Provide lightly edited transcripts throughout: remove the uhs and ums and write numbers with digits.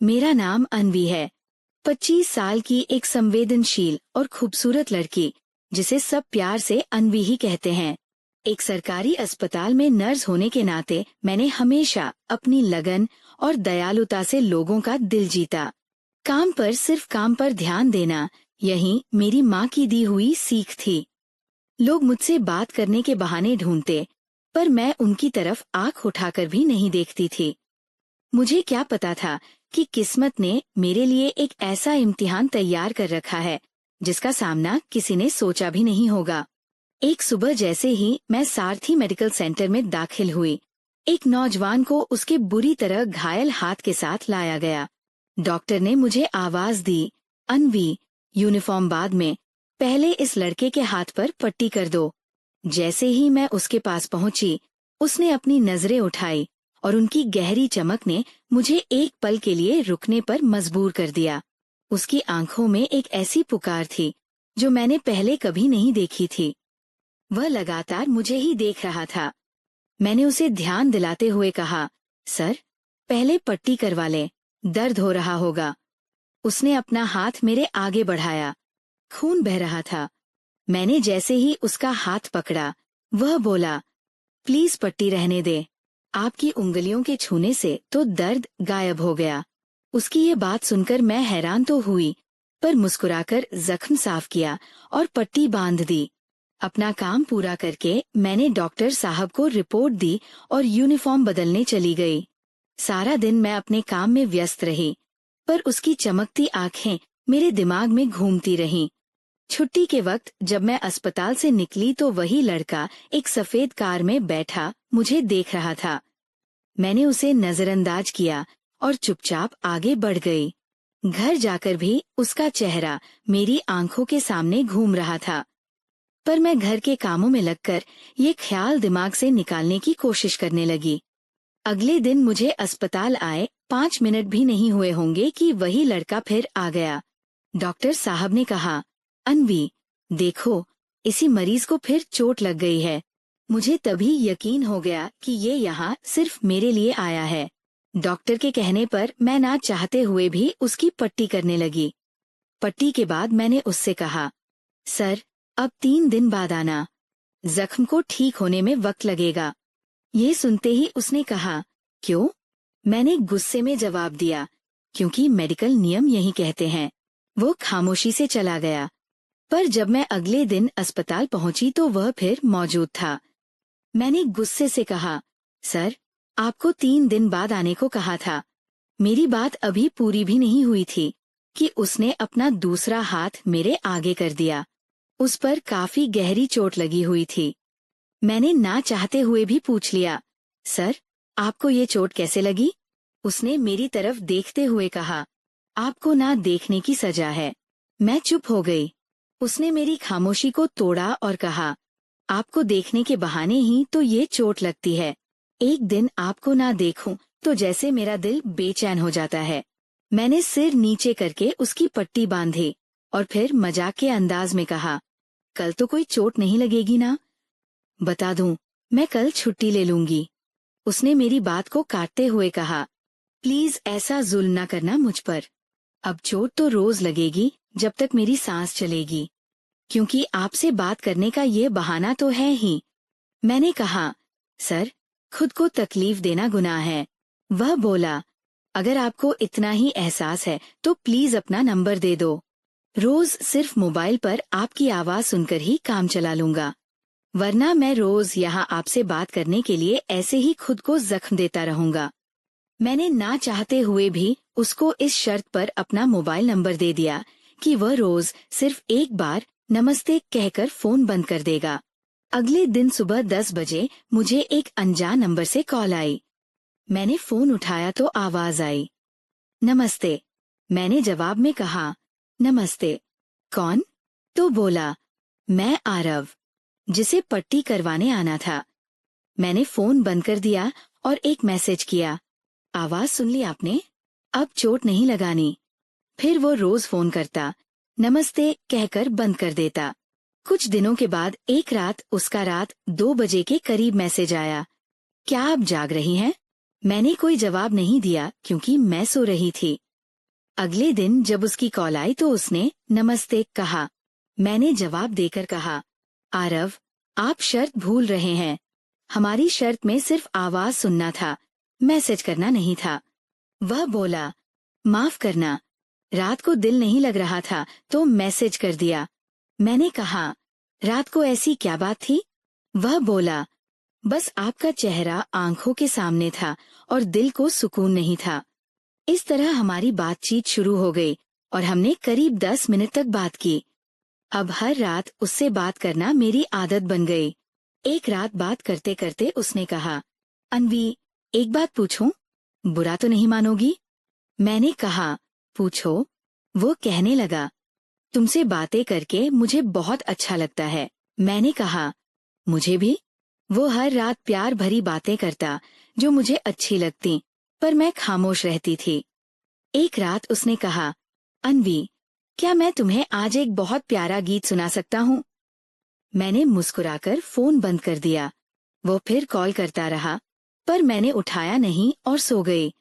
मेरा नाम अनवी है। 25 साल की एक संवेदनशील और खूबसूरत लड़की, जिसे सब प्यार से अनवी ही कहते हैं। एक सरकारी अस्पताल में नर्स होने के नाते मैंने हमेशा अपनी लगन और दयालुता से लोगों का दिल जीता। काम पर सिर्फ काम पर ध्यान देना, यही मेरी माँ की दी हुई सीख थी। लोग मुझसे बात करने के बहाने ढूंढते, पर मैं उनकी तरफ आंख उठाकर भी नहीं देखती थी। मुझे क्या पता था कि किस्मत ने मेरे लिए एक ऐसा इम्तिहान तैयार कर रखा है जिसका सामना किसी ने सोचा भी नहीं होगा। एक सुबह जैसे ही मैं सारथी मेडिकल सेंटर में दाखिल हुई, एक नौजवान को उसके बुरी तरह घायल हाथ के साथ लाया गया। डॉक्टर ने मुझे आवाज दी, अनवी, यूनिफॉर्म बाद में, पहले इस लड़के के हाथ पर पट्टी कर दो। जैसे ही मैं उसके पास पहुंची, उसने अपनी नजरें उठाई और उनकी गहरी चमक ने मुझे एक पल के लिए रुकने पर मजबूर कर दिया। उसकी आंखों में एक ऐसी पुकार थी जो मैंने पहले कभी नहीं देखी थी। वह लगातार मुझे ही देख रहा था। मैंने उसे ध्यान दिलाते हुए कहा, सर, पहले पट्टी करवा लें, दर्द हो रहा होगा। उसने अपना हाथ मेरे आगे बढ़ाया। खून बह रहा था। मैंने जैसे ही उसका हाथ पकड़ा, वह बोला, प्लीज पट्टी रहने दे, आपकी उंगलियों के छूने से तो दर्द गायब हो गया। उसकी ये बात सुनकर मैं हैरान तो हुई, पर मुस्कुराकर जख्म साफ किया और पट्टी बांध दी। अपना काम पूरा करके मैंने डॉक्टर साहब को रिपोर्ट दी और यूनिफॉर्म बदलने चली गई। सारा दिन मैं अपने काम में व्यस्त रही, पर उसकी चमकती आंखें मेरे दिमाग में घूमती रहीं। छुट्टी के वक्त जब मैं अस्पताल से निकली तो वही लड़का एक सफेद कार में बैठा मुझे देख रहा था। मैंने उसे नजरअंदाज किया और चुपचाप आगे बढ़ गई। घर जाकर भी उसका चेहरा मेरी आंखों के सामने घूम रहा था, पर मैं घर के कामों में लगकर ये ख्याल दिमाग से निकालने की कोशिश करने लगी। अगले दिन मुझे अस्पताल आए 5 मिनट भी नहीं हुए होंगे कि वही लड़का फिर आ गया। डॉक्टर साहब ने कहा, अनवी, देखो, इसी मरीज को फिर चोट लग गई है। मुझे तभी यकीन हो गया कि ये यहाँ सिर्फ मेरे लिए आया है। डॉक्टर के कहने पर मैं ना चाहते हुए भी उसकी पट्टी करने लगी। पट्टी के बाद मैंने उससे कहा, सर, अब 3 दिन बाद आना, जख्म को ठीक होने में वक्त लगेगा। ये सुनते ही उसने कहा, क्यों? मैंने गुस्से में जवाब दिया, क्योंकि मेडिकल नियम यही कहते हैं। वो खामोशी से चला गया। पर जब मैं अगले दिन अस्पताल पहुंची तो वह फिर मौजूद था। मैंने गुस्से से कहा, सर, आपको 3 दिन बाद आने को कहा था। मेरी बात अभी पूरी भी नहीं हुई थी कि उसने अपना दूसरा हाथ मेरे आगे कर दिया। उस पर काफी गहरी चोट लगी हुई थी। मैंने ना चाहते हुए भी पूछ लिया, सर, आपको ये चोट कैसे लगी? उसने मेरी तरफ देखते हुए कहा, आपको ना देखने की सजा है। मैं चुप हो गई। उसने मेरी खामोशी को तोड़ा और कहा, आपको देखने के बहाने ही तो ये चोट लगती है। एक दिन आपको ना देखूं तो जैसे मेरा दिल बेचैन हो जाता है। मैंने सिर नीचे करके उसकी पट्टी बांधी और फिर मजाक के अंदाज में कहा, कल तो कोई चोट नहीं लगेगी ना? बता दूं, मैं कल छुट्टी ले लूंगी। उसने मेरी बात को काटते हुए कहा, प्लीज ऐसा जुल्म न करना मुझ पर। अब चोट तो रोज लगेगी जब तक मेरी सांस चलेगी, क्योंकि आपसे बात करने का ये बहाना तो है ही। मैंने कहा, सर, खुद को तकलीफ देना गुनाह है। वह बोला, अगर आपको इतना ही एहसास है तो प्लीज अपना नंबर दे दो। रोज सिर्फ मोबाइल पर आपकी आवाज सुनकर ही काम चला लूंगा, वरना मैं रोज यहाँ आपसे बात करने के लिए ऐसे ही खुद को जख्म देता रहूंगा। मैंने ना चाहते हुए भी उसको इस शर्त पर अपना मोबाइल नंबर दे दिया कि वह रोज सिर्फ एक बार नमस्ते कहकर फोन बंद कर देगा। अगले दिन सुबह 10 बजे मुझे एक अनजान नंबर से कॉल आई। मैंने फोन उठाया तो आवाज आई, नमस्ते। मैंने जवाब में कहा, नमस्ते। कौन? तो बोला, मैं आरव, जिसे पट्टी करवाने आना था। मैंने फोन बंद कर दिया और एक मैसेज किया, आवाज सुन ली आपने? अब चोट नहीं लगानी। फिर वो रोज फोन करता, नमस्ते कहकर बंद कर देता। कुछ दिनों के बाद एक रात उसका रात 2 बजे के करीब मैसेज आया, क्या आप जाग रही हैं? मैंने कोई जवाब नहीं दिया क्योंकि मैं सो रही थी। अगले दिन जब उसकी कॉल आई तो उसने नमस्ते कहा। मैंने जवाब देकर कहा, आरव, आप शर्त भूल रहे हैं। हमारी शर्त में सिर्फ आवाज सुनना था, मैसेज करना नहीं था। वह बोला, माफ करना, रात को दिल नहीं लग रहा था तो मैसेज कर दिया। मैंने कहा, रात को ऐसी क्या बात थी? वह बोला, बस आपका चेहरा आंखों के सामने था और दिल को सुकून नहीं था। इस तरह हमारी बातचीत शुरू हो गई और हमने करीब 10 मिनट तक बात की। अब हर रात उससे बात करना मेरी आदत बन गई। एक रात बात करते करते उसने कहा, अन्वी, एक बात पूछूं? बुरा तो नहीं मानोगी? मैंने कहा, पूछो। वो कहने लगा, तुमसे बातें करके मुझे बहुत अच्छा लगता है। मैंने कहा, मुझे भी। वो हर रात प्यार भरी बातें करता जो मुझे अच्छी लगती, पर मैं खामोश रहती थी। एक रात उसने कहा, अन्वी, क्या मैं तुम्हें आज एक बहुत प्यारा गीत सुना सकता हूँ? मैंने मुस्कुराकर फोन बंद कर दिया। वो फिर कॉल करता रहा, पर मैंने उठाया नहीं और सो गई।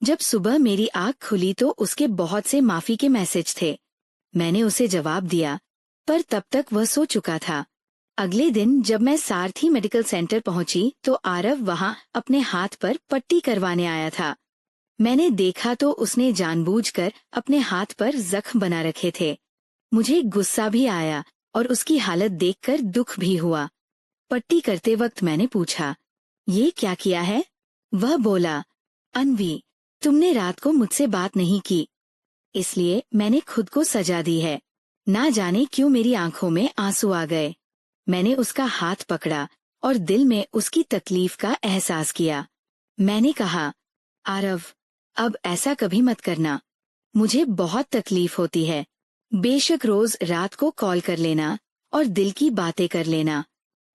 जब सुबह मेरी आँख खुली तो उसके बहुत से माफी के मैसेज थे। मैंने उसे जवाब दिया, पर तब तक वह सो चुका था। अगले दिन जब मैं सारथी मेडिकल सेंटर पहुंची तो आरव वहां अपने हाथ पर पट्टी करवाने आया था। मैंने देखा तो उसने जानबूझकर अपने हाथ पर जख्म बना रखे थे। मुझे गुस्सा भी आया और उसकी हालत देखकर दुख भी हुआ। पट्टी करते वक्त मैंने पूछा, ये क्या किया है? वह बोला, अन्वी, तुमने रात को मुझसे बात नहीं की, इसलिए मैंने खुद को सजा दी है। ना जाने क्यों मेरी आंखों में आंसू आ गए। मैंने उसका हाथ पकड़ा और दिल में उसकी तकलीफ का एहसास किया। मैंने कहा, आरव, अब ऐसा कभी मत करना। मुझे बहुत तकलीफ होती है। बेशक रोज रात को कॉल कर लेना और दिल की बातें कर लेना।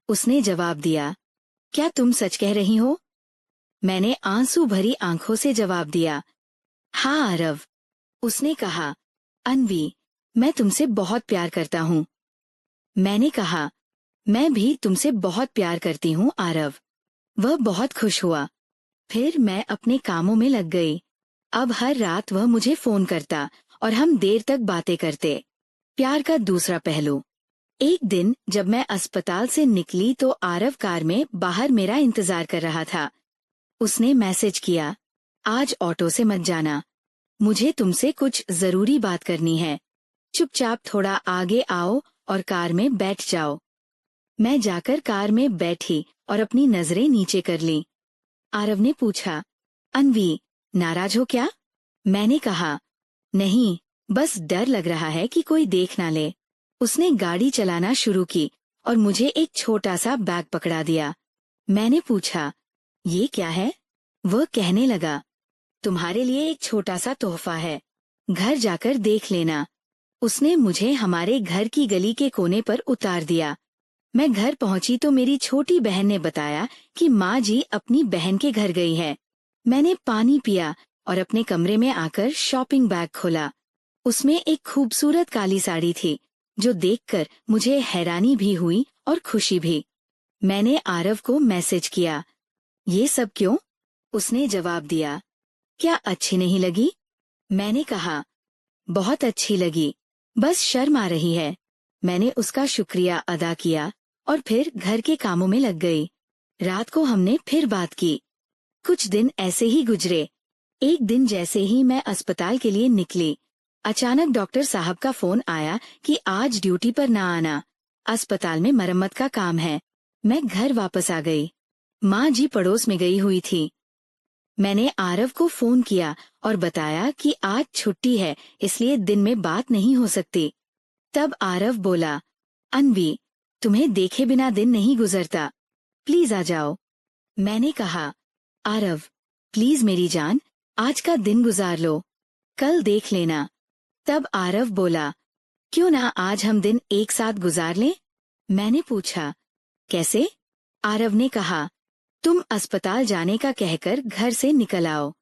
उसने जवाब दिया, क्या तुम सच कह रही हो? मैंने आंसू भरी आंखों से जवाब दिया, हाँ आरव। उसने कहा, अन्वी, मैं तुमसे बहुत प्यार करता हूँ। मैंने कहा, मैं भी तुमसे बहुत प्यार करती हूँ आरव। वह बहुत खुश हुआ। फिर मैं अपने कामों में लग गई। अब हर रात वह मुझे फोन करता और हम देर तक बातें करते। प्यार का दूसरा पहलू। एक दिन जब मैं अस्पताल से निकली तो आरव कार में बाहर मेरा इंतजार कर रहा था। उसने मैसेज किया, आज ऑटो से मत जाना, मुझे तुमसे कुछ जरूरी बात करनी है। चुपचाप थोड़ा आगे आओ और कार में बैठ जाओ। मैं जाकर कार में बैठी और अपनी नजरें नीचे कर ली। आरव ने पूछा, अन्वी, नाराज हो क्या? मैंने कहा, नहीं, बस डर लग रहा है कि कोई देख ना ले। उसने गाड़ी चलाना शुरू की और मुझे एक छोटा सा बैग पकड़ा दिया। मैंने पूछा, ये क्या है? वह कहने लगा, तुम्हारे लिए एक छोटा सा तोहफा है, घर जाकर देख लेना। उसने मुझे हमारे घर की गली के कोने पर उतार दिया। मैं घर पहुंची तो मेरी छोटी बहन ने बताया कि माँ जी अपनी बहन के घर गई है। मैंने पानी पिया और अपने कमरे में आकर शॉपिंग बैग खोला। उसमें एक खूबसूरत काली साड़ी थी, जो देखकर मुझे हैरानी भी हुई और खुशी भी। मैंने आरव को मैसेज किया, ये सब क्यों? उसने जवाब दिया, क्या अच्छी नहीं लगी? मैंने कहा, बहुत अच्छी लगी, बस शर्म आ रही है। मैंने उसका शुक्रिया अदा किया और फिर घर के कामों में लग गई। रात को हमने फिर बात की। कुछ दिन ऐसे ही गुजरे। एक दिन जैसे ही मैं अस्पताल के लिए निकली, अचानक डॉक्टर साहब का फोन आया कि आज ड्यूटी पर ना आना, अस्पताल में मरम्मत का काम है। मैं घर वापस आ गई। माँ जी पड़ोस में गई हुई थी। मैंने आरव को फोन किया और बताया कि आज छुट्टी है, इसलिए दिन में बात नहीं हो सकती। तब आरव बोला, अन्वी, तुम्हें देखे बिना दिन नहीं गुजरता, प्लीज आ जाओ। मैंने कहा, आरव, प्लीज मेरी जान, आज का दिन गुजार लो, कल देख लेना। तब आरव बोला, क्यों ना आज हम दिन एक साथ गुजार लें? मैंने पूछा, कैसे? आरव ने कहा, तुम अस्पताल जाने का कहकर घर से निकल आओ।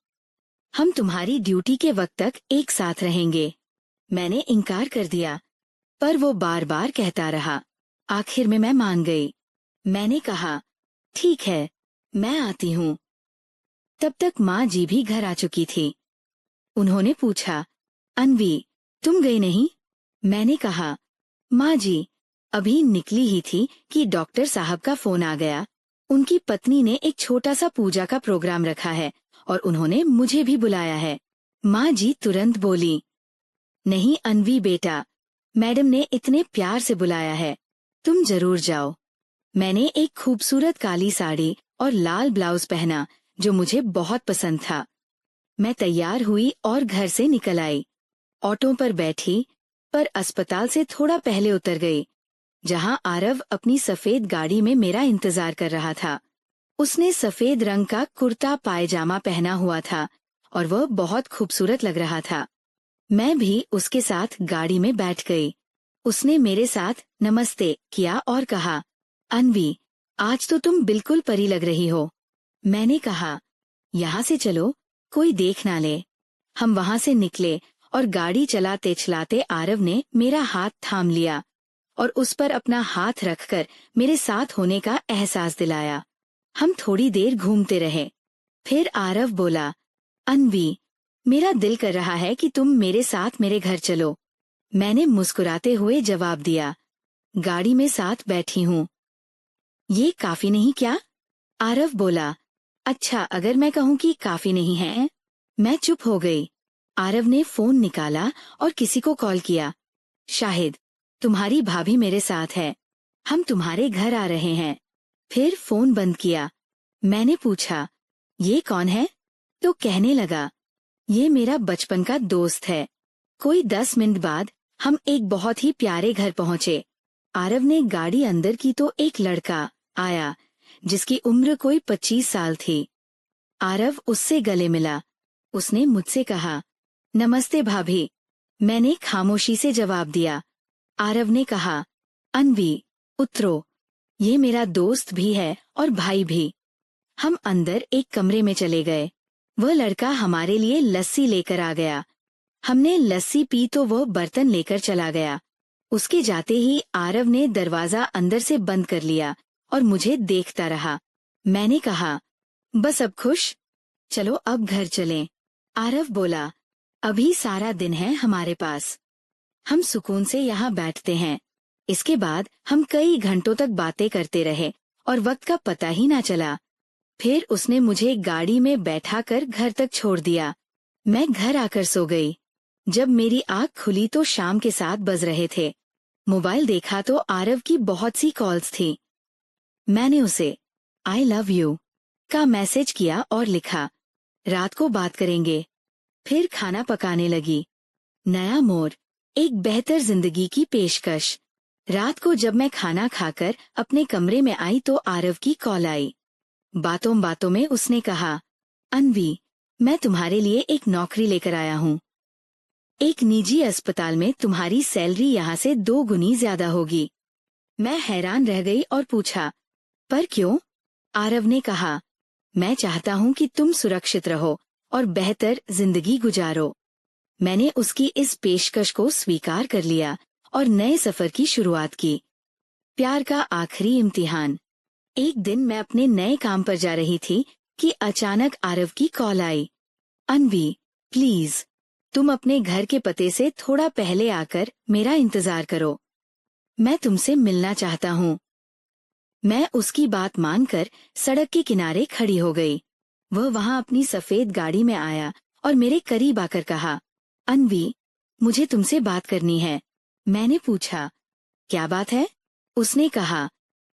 हम तुम्हारी ड्यूटी के वक्त तक एक साथ रहेंगे। मैंने इनकार कर दिया, पर वो बार बार कहता रहा। आखिर में मैं मान गई। मैंने कहा, ठीक है, मैं आती हूँ। तब तक माँ जी भी घर आ चुकी थी। उन्होंने पूछा, अन्वी, तुम गई नहीं? मैंने कहा, माँ जी, अभी निकली ही थी कि डॉक्टर साहब का फोन आ गया। उनकी पत्नी ने एक छोटा सा पूजा का प्रोग्राम रखा है और उन्होंने मुझे भी बुलाया है। माँ जी तुरंत बोली, नहीं अन्वी बेटा, मैडम ने इतने प्यार से बुलाया है, तुम जरूर जाओ। मैंने एक खूबसूरत काली साड़ी और लाल ब्लाउज पहना जो मुझे बहुत पसंद था। मैं तैयार हुई और घर से निकल आई। ऑटो पर बैठी, पर अस्पताल से थोड़ा पहले उतर गई, जहां आरव अपनी सफेद गाड़ी में मेरा इंतजार कर रहा था। उसने सफेद रंग का कुर्ता पायजामा पहना हुआ था और वह बहुत खूबसूरत लग रहा था। मैं भी उसके साथ गाड़ी में बैठ गई। उसने मेरे साथ नमस्ते किया और कहा, अन्वी, आज तो तुम बिल्कुल परी लग रही हो। मैंने कहा, यहाँ से चलो, कोई देख ना ले। हम वहाँ से निकले और गाड़ी चलाते चलाते आरव ने मेरा हाथ थाम लिया और उस पर अपना हाथ रखकर मेरे साथ होने का एहसास दिलाया। हम थोड़ी देर घूमते रहे। फिर आरव बोला, अन्वी, मेरा दिल कर रहा है कि तुम मेरे साथ मेरे घर चलो। मैंने मुस्कुराते हुए जवाब दिया, गाड़ी में साथ बैठी हूँ। ये काफी नहीं क्या? आरव बोला, अच्छा अगर मैं कहूँ कि काफी नहीं है? मैं चुप हो गई। आरव ने फोन निकाला और किसी को कॉल किया। शाहिद, तुम्हारी भाभी मेरे साथ है, हम तुम्हारे घर आ रहे हैं। फिर फोन बंद किया। मैंने पूछा, ये कौन है? तो कहने लगा, ये मेरा बचपन का दोस्त है। कोई 10 मिनट बाद हम एक बहुत ही प्यारे घर पहुंचे। आरव ने गाड़ी अंदर की तो एक लड़का आया जिसकी उम्र कोई 25 साल थी। आरव उससे गले मिला। उसने मुझसे कहा, नमस्ते भाभी। मैंने खामोशी से जवाब दिया। आरव ने कहा, अन्वी, उतरो, ये मेरा दोस्त भी है और भाई भी। हम अंदर एक कमरे में चले गए। वह लड़का हमारे लिए लस्सी लेकर आ गया। हमने लस्सी पी तो वह बर्तन लेकर चला गया। उसके जाते ही आरव ने दरवाजा अंदर से बंद कर लिया और मुझे देखता रहा। मैंने कहा, बस अब खुश? चलो अब घर चलें। आरव बोला, अभी सारा दिन है हमारे पास, हम सुकून से यहाँ बैठते हैं। इसके बाद हम कई घंटों तक बातें करते रहे और वक्त का पता ही ना चला। फिर उसने मुझे गाड़ी में बैठाकर घर तक छोड़ दिया। मैं घर आकर सो गई। जब मेरी आँख खुली तो शाम के 7 बज रहे थे। मोबाइल देखा तो आरव की बहुत सी कॉल्स थी। मैंने उसे आई लव यू का मैसेज किया और लिखा, रात को बात करेंगे। फिर खाना पकाने लगी। नया मोड़, एक बेहतर जिंदगी की पेशकश। रात को जब मैं खाना खाकर अपने कमरे में आई तो आरव की कॉल आई। बातों बातों में उसने कहा, अन्वी, मैं तुम्हारे लिए एक नौकरी लेकर आया हूँ। एक निजी अस्पताल में तुम्हारी सैलरी यहाँ से 2 गुनी ज्यादा होगी। मैं हैरान रह गई और पूछा, पर क्यों? आरव ने कहा, मैं चाहता हूँ कि तुम सुरक्षित रहो और बेहतर जिंदगी गुजारो। मैंने उसकी इस पेशकश को स्वीकार कर लिया और नए सफर की शुरुआत की। प्यार का आखिरी इम्तिहान। एक दिन मैं अपने नए काम पर जा रही थी कि अचानक आरव की कॉल आई। अन्वी, प्लीज, तुम अपने घर के पते से थोड़ा पहले आकर मेरा इंतजार करो। मैं तुमसे मिलना चाहता हूँ। मैं उसकी बात मानकर सड़क के किनारे खड़ी हो गई। वह वहां अपनी सफेद गाड़ी में आया और मेरे करीब आकर कहा, अन्वी, मुझे तुमसे बात करनी है। मैंने पूछा, क्या बात है? उसने कहा,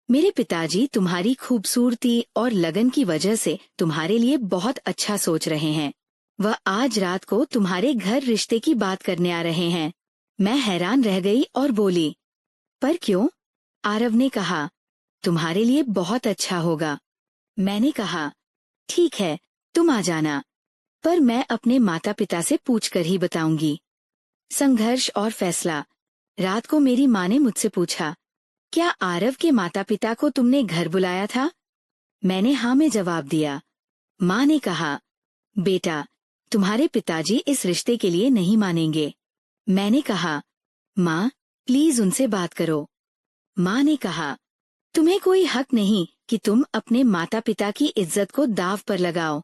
मेरे पिताजी तुम्हारी खूबसूरती और लगन की वजह से तुम्हारे लिए बहुत अच्छा सोच रहे हैं। वह आज रात को तुम्हारे घर रिश्ते की बात करने आ रहे हैं। मैं हैरान रह गई और बोली, पर क्यों? आरव ने कहा, तुम्हारे लिए बहुत अच्छा होगा। मैंने कहा, ठीक है, तुम आ जाना, पर मैं अपने माता पिता से पूछकर ही बताऊंगी। संघर्ष और फैसला। रात को मेरी माँ ने मुझसे पूछा, क्या आरव के माता पिता को तुमने घर बुलाया था? मैंने हाँ में जवाब दिया। माँ ने कहा, बेटा, तुम्हारे पिताजी इस रिश्ते के लिए नहीं मानेंगे। मैंने कहा, माँ, प्लीज उनसे बात करो। माँ ने कहा, तुम्हें कोई हक नहीं कि तुम अपने माता पिता की इज्जत को दांव पर लगाओ।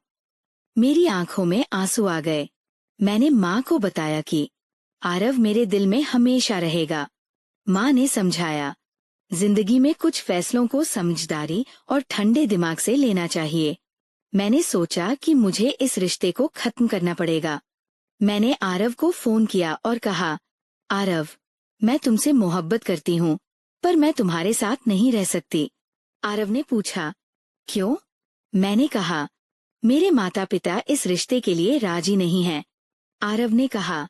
मेरी आंखों में आंसू आ गए। मैंने माँ को बताया कि आरव मेरे दिल में हमेशा रहेगा। माँ ने समझाया, जिंदगी में कुछ फैसलों को समझदारी और ठंडे दिमाग से लेना चाहिए। मैंने सोचा कि मुझे इस रिश्ते को खत्म करना पड़ेगा। मैंने आरव को फोन किया और कहा, आरव, मैं तुमसे मोहब्बत करती हूँ, पर मैं तुम्हारे साथ नहीं रह सकती। आरव ने पूछा, क्यों? मैंने कहा, मेरे माता पिता इस रिश्ते के लिए राजी नहीं हैं। आरव ने कहा,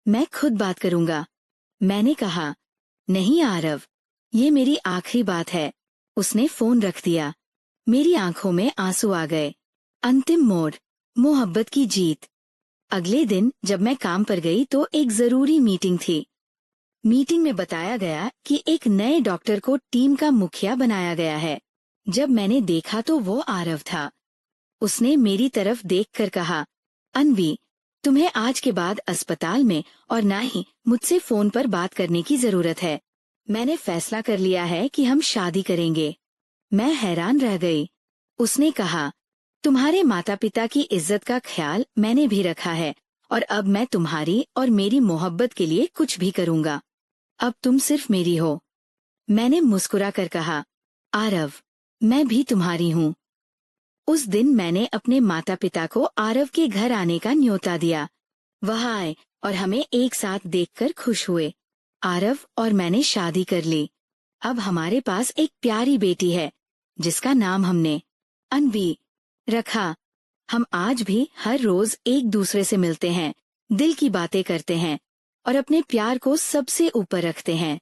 मैं खुद बात करूंगा। मैंने कहा, नहीं आरव, ये मेरी आखिरी बात है। उसने फोन रख दिया। मेरी आंखों में आंसू आ गए। अंतिम मोड़, मोहब्बत की जीत। अगले दिन जब मैं काम पर गई तो एक जरूरी मीटिंग थी। मीटिंग में बताया गया कि एक नए डॉक्टर को टीम का मुखिया बनाया गया है। जब मैंने देखा तो वो आरव था। उसने मेरी तरफ देखकर कहा, अन्वी, तुम्हें आज के बाद अस्पताल में और ना ही मुझसे फोन पर बात करने की जरूरत है। मैंने फैसला कर लिया है कि हम शादी करेंगे। मैं हैरान रह गई। उसने कहा, तुम्हारे माता पिता की इज्जत का ख्याल मैंने भी रखा है और अब मैं तुम्हारी और मेरी मोहब्बत के लिए कुछ भी करूंगा। अब तुम सिर्फ मेरी हो। मैंने मुस्कुरा कर कहा, आरव, मैं भी तुम्हारी हूँ। उस दिन मैंने अपने माता पिता को आरव के घर आने का न्योता दिया। वह आए और हमें एक साथ देखकर खुश हुए। आरव और मैंने शादी कर ली। अब हमारे पास एक प्यारी बेटी है, जिसका नाम हमने अन्वी रखा। हम आज भी हर रोज एक दूसरे से मिलते हैं, दिल की बातें करते हैं और अपने प्यार को सबसे ऊपर रखते हैं।